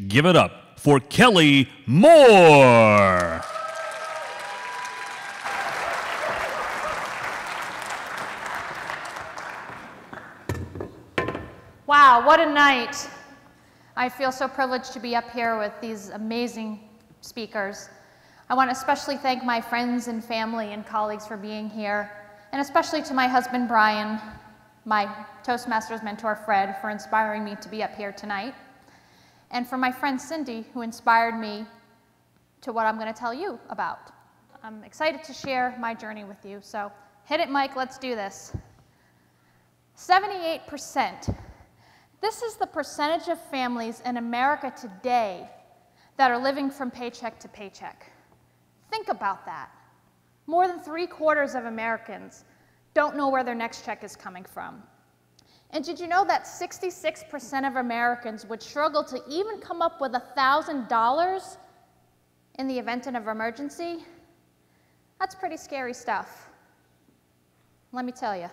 Give it up for Kelly Moore. Wow, what a night. I feel so privileged to be up here with these amazing speakers. I want to especially thank my friends and family and colleagues for being here, and especially to my husband Brian, my Toastmasters mentor Fred, for inspiring me to be up here tonight, and for my friend Cindy, who inspired me to what I'm going to tell you about. I'm excited to share my journey with you, so hit it, Mike, let's do this. 78%. This is the percentage of families in America today that are living from paycheck to paycheck. Think about that. More than 3/4 of Americans don't know where their next check is coming from. And did you know that 66% of Americans would struggle to even come up with $1,000 in the event of an emergency? That's pretty scary stuff. Let me tell you.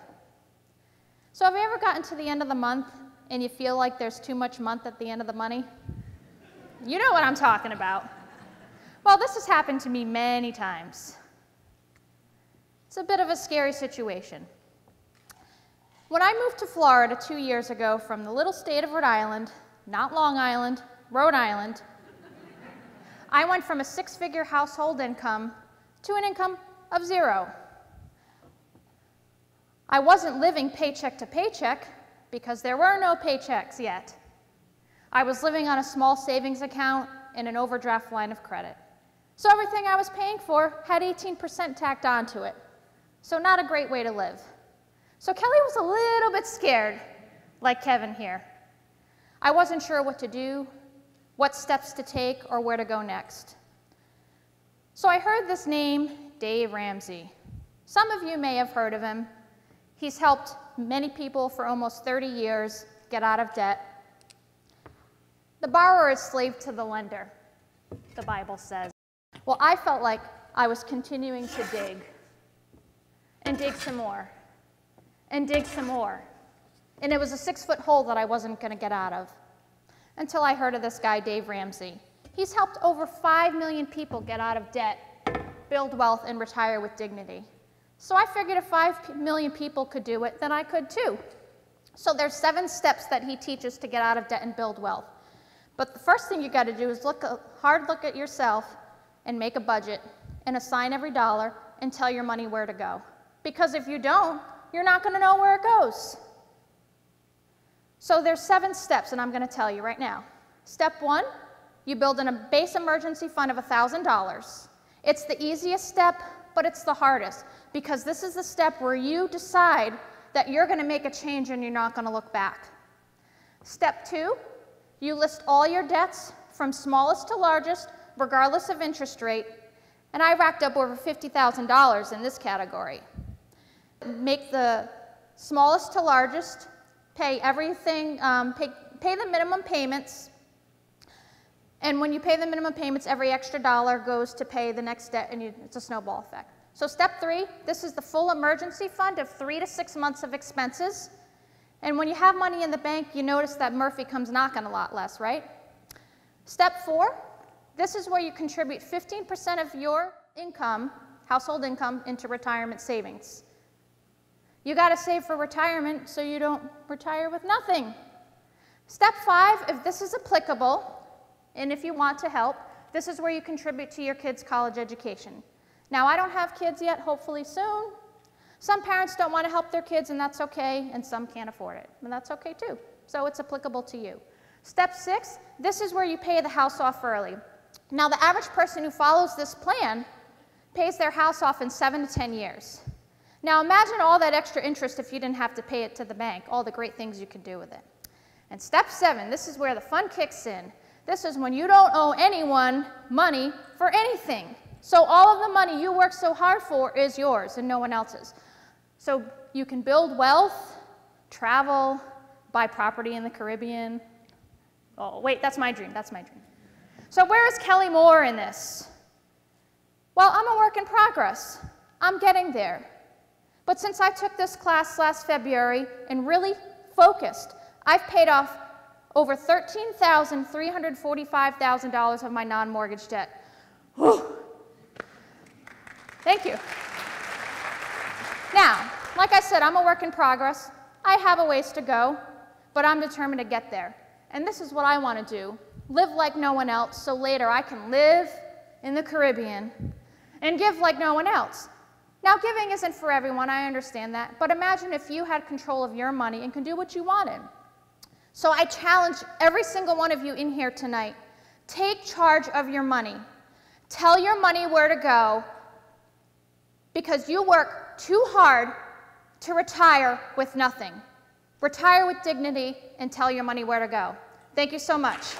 So have you ever gotten to the end of the month and you feel like there's too much month at the end of the money? You know what I'm talking about. Well, this has happened to me many times. It's a bit of a scary situation. When I moved to Florida 2 years ago from the little state of Rhode Island, not Long Island, Rhode Island, I went from a 6-figure household income to an income of 0. I wasn't living paycheck to paycheck because there were no paychecks yet. I was living on a small savings account and an overdraft line of credit. So everything I was paying for had 18% tacked onto it. So not a great way to live. So Kelly was a little bit scared, like Kevin here. I wasn't sure what to do, what steps to take, or where to go next. So I heard this name, Dave Ramsey. Some of you may have heard of him. He's helped many people for almost 30 years get out of debt. The borrower is slave to the lender, the Bible says. Well, I felt like I was continuing to dig, and dig some more, and dig some more. And it was a 6-foot hole that I wasn't going to get out of until I heard of this guy, Dave Ramsey. He's helped over 5 million people get out of debt, build wealth, and retire with dignity. So I figured if 5 million people could do it, then I could too. So there's 7 steps that he teaches to get out of debt and build wealth. But the first thing you got to do is hard look at yourself and make a budget and assign every dollar and tell your money where to go. Because if you don't, you're not going to know where it goes. So there's 7 steps, and I'm going to tell you right now. Step 1, you build a base emergency fund of $1,000. It's the easiest step, but it's the hardest, because this is the step where you decide that you're going to make a change and you're not going to look back. Step 2, you list all your debts from smallest to largest, regardless of interest rate, and I racked up over $50,000 in this category. Make the smallest to largest, pay everything, pay the minimum payments, and when you pay the minimum payments, every extra dollar goes to pay the next debt, and it's a snowball effect. So step 3, this is the full emergency fund of 3 to 6 months of expenses. And when you have money in the bank, you notice that Murphy comes knocking a lot less, right? Step 4, this is where you contribute 15% of your income, household income, into retirement savings. You got to save for retirement so you don't retire with nothing. Step 5, if this is applicable, and if you want to help, this is where you contribute to your kids' college education. Now, I don't have kids yet, hopefully soon. Some parents don't want to help their kids, and that's okay, and some can't afford it, and that's okay too. So it's applicable to you. Step 6, this is where you pay the house off early. Now, the average person who follows this plan pays their house off in 7 to 10 years. Now, imagine all that extra interest if you didn't have to pay it to the bank, all the great things you could do with it. And step 7, this is where the fun kicks in. This is when you don't owe anyone money for anything. So all of the money you work so hard for is yours and no one else's. So you can build wealth, travel, buy property in the Caribbean. Oh, wait, that's my dream, that's my dream. So where is Kelly Moore in this? Well, I'm a work in progress. I'm getting there. But since I took this class last February and really focused, I've paid off over $13,345,000 of my non-mortgage debt. Whew. Thank you. Now, like I said, I'm a work in progress. I have a ways to go, but I'm determined to get there. And this is what I want to do. Live like no one else, so later I can live in the Caribbean and give like no one else. Now, giving isn't for everyone, I understand that, but imagine if you had control of your money and could do what you wanted. So I challenge every single one of you in here tonight, take charge of your money. Tell your money where to go, because you work too hard to retire with nothing. Retire with dignity and tell your money where to go. Thank you so much.